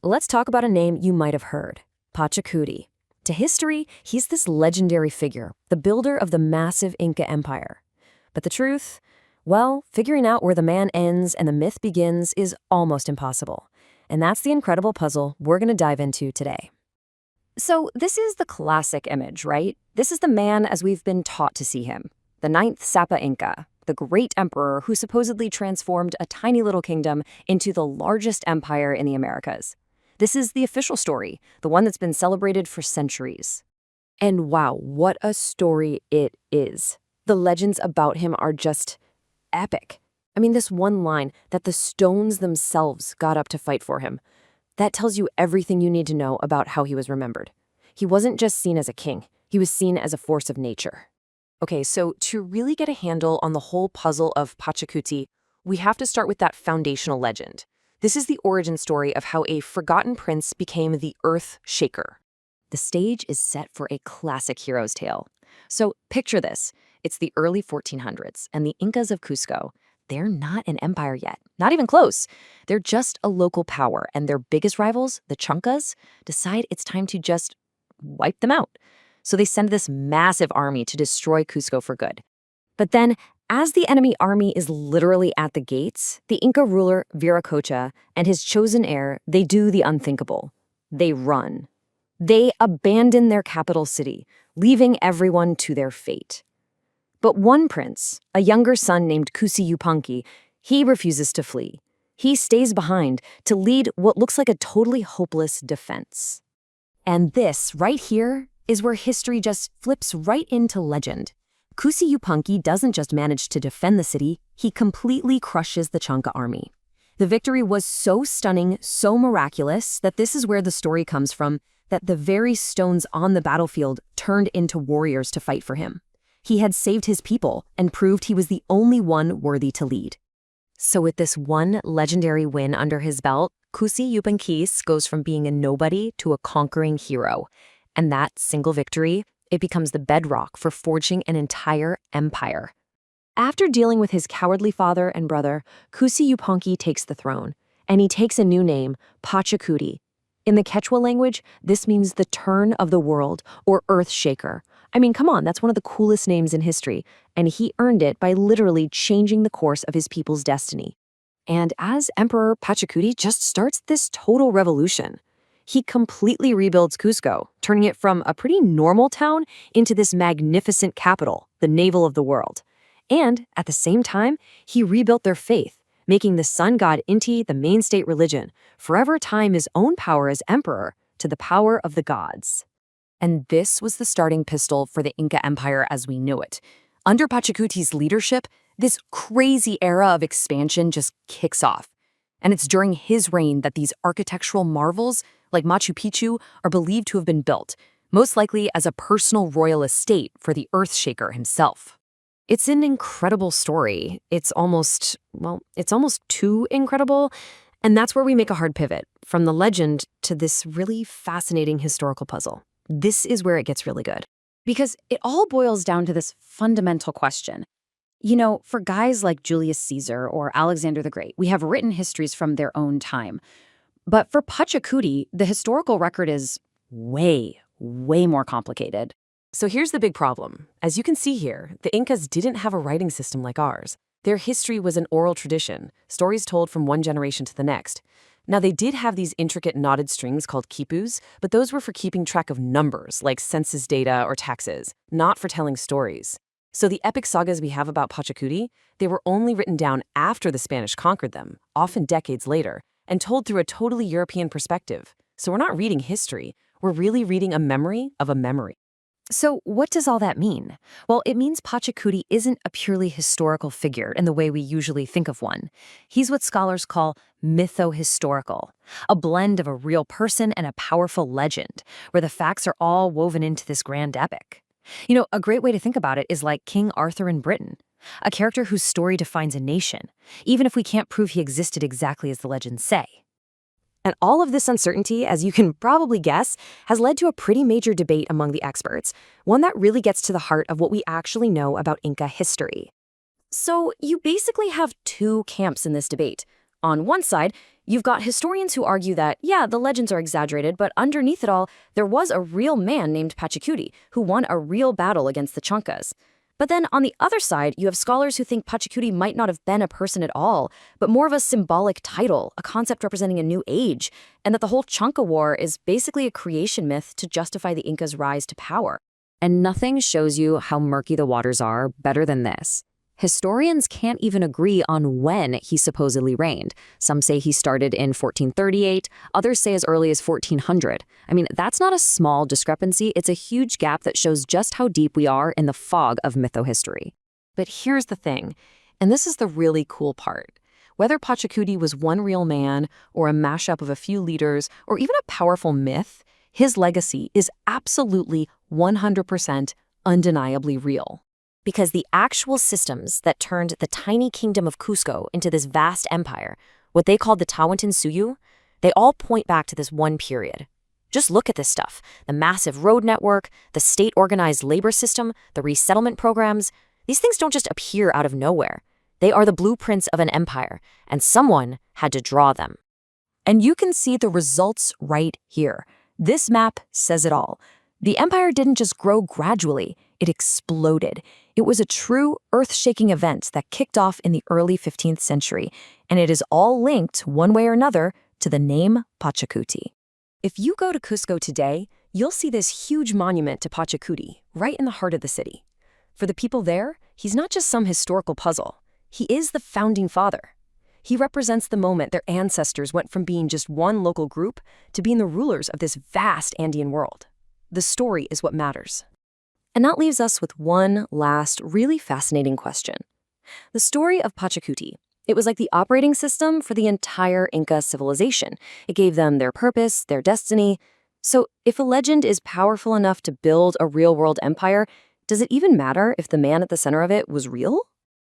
let's talk about a name you might have heard, Pachacuti. To history, he's this legendary figure, the builder of the massive Inca Empire. But the truth? Well, figuring out where the man ends and the myth begins is almost impossible. And that's the incredible puzzle we're going to dive into today. So this is the classic image, right? This is the man as we've been taught to see him, the ninth Sapa Inca, the great emperor who supposedly transformed a tiny little kingdom into the largest empire in the Americas. This is the official story, the one that's been celebrated for centuries. And wow, what a story it is. The legends about him are just epic. I mean, this one line that the stones themselves got up to fight for him, that tells you everything you need to know about how he was remembered. He wasn't just seen as a king, he was seen as a force of nature. Okay, so to really get a handle on the whole puzzle of Pachacuti, we have to start with that foundational legend. This is the origin story of how a forgotten prince became the Earth Shaker. The stage is set for a classic hero's tale. So picture this. It's the early 1400s, and the Incas of Cusco, they're not an empire yet, not even close. They're just a local power, and their biggest rivals, the Chankas, decide it's time to just wipe them out. So they send this massive army to destroy Cusco for good. But then, as the enemy army is literally at the gates, the Inca ruler Rewrote and his chosen heir, they do the unthinkable. They run. They abandon their capital city, leaving everyone to their fate. But one prince, a younger son named Pachacuti Yupanqui, he refuses to flee. He stays behind to lead what looks like a totally hopeless defense. And this, right here, is where history just flips right into legend. Pachacuti Yupanqui doesn't just manage to defend the city, he completely crushes the Chanka army. The victory was so stunning, so miraculous, that this is where the story comes from, that the very stones on the battlefield turned into warriors to fight for him. He had saved his people and proved he was the only one worthy to lead. So with this one legendary win under his belt, Pachacuti Yupanqui goes from being a nobody to a conquering hero. And that single victory, it becomes the bedrock for forging an entire empire. After dealing with his cowardly father and brother, Pachacuti Yupanqui takes the throne, and he takes a new name, Pachacuti. In the Quechua language, this means the turn of the world, or earth shaker. I mean, come on, that's one of the coolest names in history, and he earned it by literally changing the course of his people's destiny. And as Emperor Pachacuti just starts this total revolution. He completely rebuilds Cusco, turning it from a pretty normal town into this magnificent capital, the navel of the world. And at the same time, he rebuilt their faith, making the sun god Inti the main state religion, forever tying his own power as emperor to the power of the gods. And this was the starting pistol for the Inca Empire as we knew it. Under Pachacuti's leadership, this crazy era of expansion just kicks off. And it's during his reign that these architectural marvels, like Machu Picchu, are believed to have been built, most likely as a personal royal estate for the Earthshaker himself. It's an incredible story. It's almost too incredible. And that's where we make a hard pivot, from the legend to this really fascinating historical puzzle. This is where it gets really good. Because it all boils down to this fundamental question. You know, for guys like Julius Caesar or Alexander the Great, we have written histories from their own time. But for Pachacuti, the historical record is way, way more complicated. So here's the big problem. As you can see here, the Incas didn't have a writing system like ours. Their history was an oral tradition, stories told from one generation to the next. Now, they did have these intricate knotted strings called quipus, but those were for keeping track of numbers, like census data or taxes, not for telling stories. So the epic sagas we have about Pachacuti, they were only written down after the Spanish conquered them, often decades later, and told through a totally European perspective. So we're not reading history, we're really reading a memory of a memory. So what does all that mean? Well, it means Pachacuti isn't a purely historical figure in the way we usually think of one. He's what scholars call mytho-historical, a blend of a real person and a powerful legend, where the facts are all woven into this grand epic. You know, a great way to think about it is like King Arthur in Britain, a character whose story defines a nation, even if we can't prove he existed exactly as the legends say. And all of this uncertainty, as you can probably guess, has led to a pretty major debate among the experts, one that really gets to the heart of what we actually know about Inca history. So you basically have two camps in this debate. On one side, you've got historians who argue that, yeah, the legends are exaggerated, but underneath it all, there was a real man named Pachacuti who won a real battle against the Chankas. But then on the other side, you have scholars who think Pachacuti might not have been a person at all, but more of a symbolic title, a concept representing a new age, and that the whole Chanka War is basically a creation myth to justify the Incas' rise to power. And nothing shows you how murky the waters are better than this. Historians can't even agree on when he supposedly reigned. Some say he started in 1438, others say as early as 1400. I mean, that's not a small discrepancy, it's a huge gap that shows just how deep we are in the fog of mythohistory. But here's the thing, and this is the really cool part. Whether Pachacuti was one real man, or a mashup of a few leaders, or even a powerful myth, his legacy is absolutely 100% undeniably real. Because the actual systems that turned the tiny kingdom of Cusco into this vast empire, what they called the Tawantinsuyu, they all point back to this one period. Just look at this stuff. The massive road network, the state-organized labor system, the resettlement programs. These things don't just appear out of nowhere. They are the blueprints of an empire, and someone had to draw them. And you can see the results right here. This map says it all. The empire didn't just grow gradually, it exploded. It was a true earth-shaking event that kicked off in the early 15th century, and it is all linked, one way or another, to the name Pachacuti. If you go to Cusco today, you'll see this huge monument to Pachacuti right in the heart of the city. For the people there, he's not just some historical puzzle. He is the founding father. He represents the moment their ancestors went from being just one local group to being the rulers of this vast Andean world. The story is what matters. And that leaves us with one last, really fascinating question. The story of Pachacuti, it was like the operating system for the entire Inca civilization. It gave them their purpose, their destiny. So if a legend is powerful enough to build a real-world empire, does it even matter if the man at the center of it was real?